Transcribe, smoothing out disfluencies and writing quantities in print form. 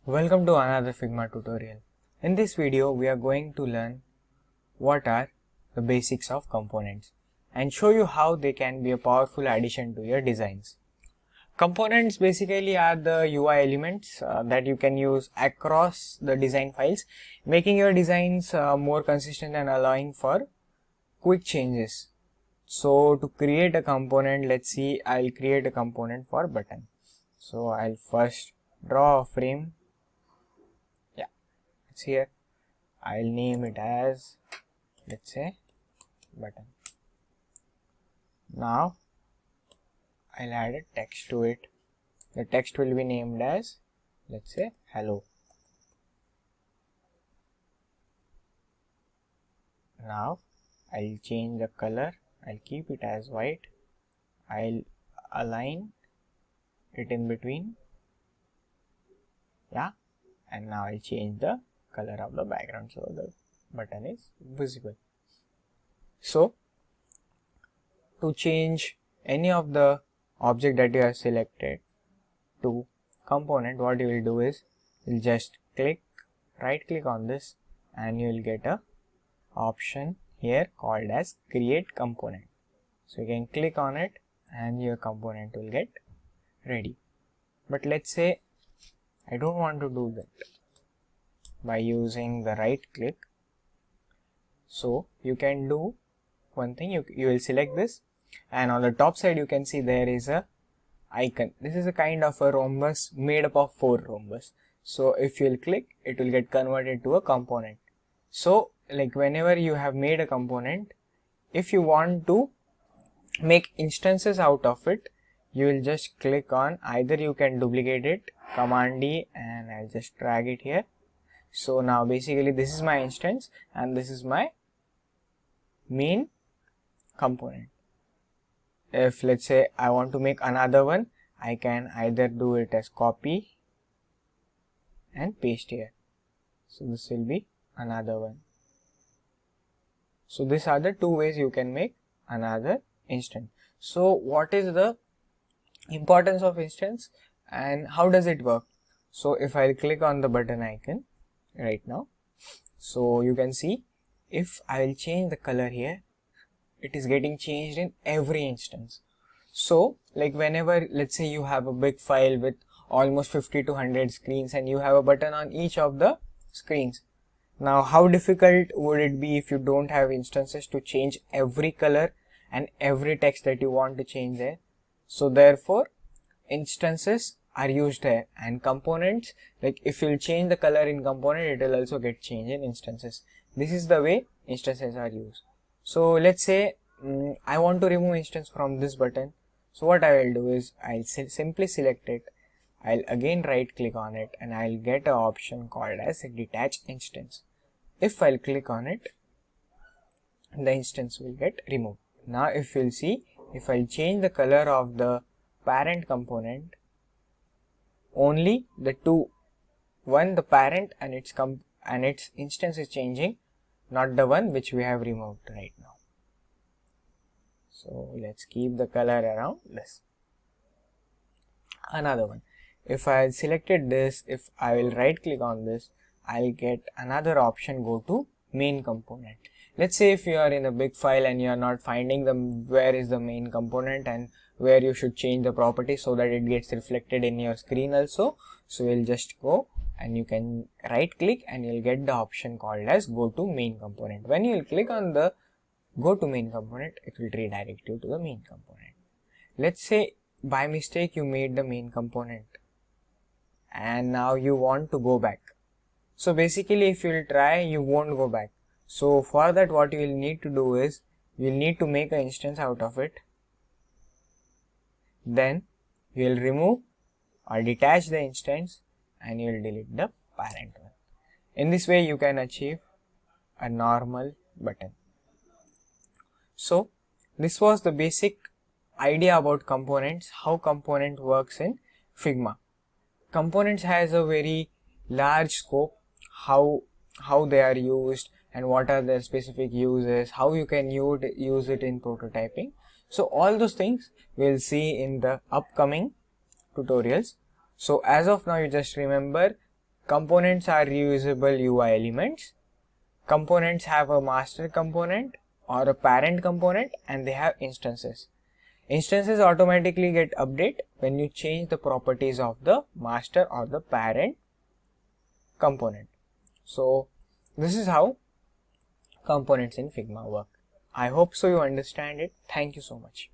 Welcome to another Figma tutorial. In this video, we are going to learn what are the basics of components and show you how they can be a powerful addition to your designs. Components basically are the UI elements that you can use across the design files, making your designs more consistent and allowing for quick changes. So to create a component, let's see, I'll create a component for button. So I'll first draw a frame. It's here. I'll name it as, let's say, button. Now I'll add a text to it. The text will be named as, let's say, hello. Now I'll change the color. I'll keep it as white. I'll align it in between. Yeah. And now I'll change the color of the background so the button is visible. So to change any of the object that you have selected to component, what you will do is you'll just right click on this and you will get a option here called as create component. So you can click on it and your component will get ready. But let's say I don't want to do that by using the right click. So you can do one thing, you will select this, and on the top side you can see there is a icon. This is a kind of a rhombus made up of 4 rhombus. So if you will click, it will get converted to a component. So like whenever you have made a component, if you want to make instances out of it, you will just click on, either you can duplicate it, Command D, and I'll just drag it here. So now basically this is my instance and this is my main component. If let's say I want to make another one, I can either do it as copy and paste here. So this will be another one. So these are the 2 ways you can make another instance. So what is the importance of instance and how does it work? So if I click on the button icon right now, so you can see if I will change the color here, it is getting changed in every instance. So like whenever, let's say you have a big file with almost 50 to 100 screens and you have a button on each of the screens. Now how difficult would it be if you don't have instances to change every color and every text that you want to change there? So therefore instances are used here, and components, like if you'll change the color in component, it will also get changed in instances. This is the way instances are used. So let's say I want to remove instance from this button. So what I will do is I'll simply select it. I'll again right click on it and I'll get an option called as detach instance. If I'll click on it, the instance will get removed. Now if you'll see, if I'll change the color of the parent component, only the the parent and its instance is changing, not the one which we have removed right now. So let's keep the color around this. Another one, if I selected this, if I will right click on this, I'll get another option, go to main component. Let's say if you are in a big file and you are not finding where is the main component and where you should change the property so that it gets reflected in your screen also. So you'll just go and you can right click and you'll get the option called as go to main component. When you'll click on the go to main component, it will redirect you to the main component. Let's say by mistake you made the main component and now you want to go back. So basically if you will try, you won't go back. So for that, what you will need to do is you will need to make an instance out of it. Then you will remove or detach the instance and you will delete the parent one. In this way you can achieve a normal button. So this was the basic idea about components, how component works in Figma. Components has a very large scope, how they are used and what are their specific uses, how you can use it in prototyping. So all those things we'll see in the upcoming tutorials. So as of now, you just remember Components are reusable UI elements. Components have a master component or a parent component, and they have instances. Instances automatically get update when you change the properties of the master or the parent component. So this is how components in Figma work. I hope so you understand it. Thank you so much.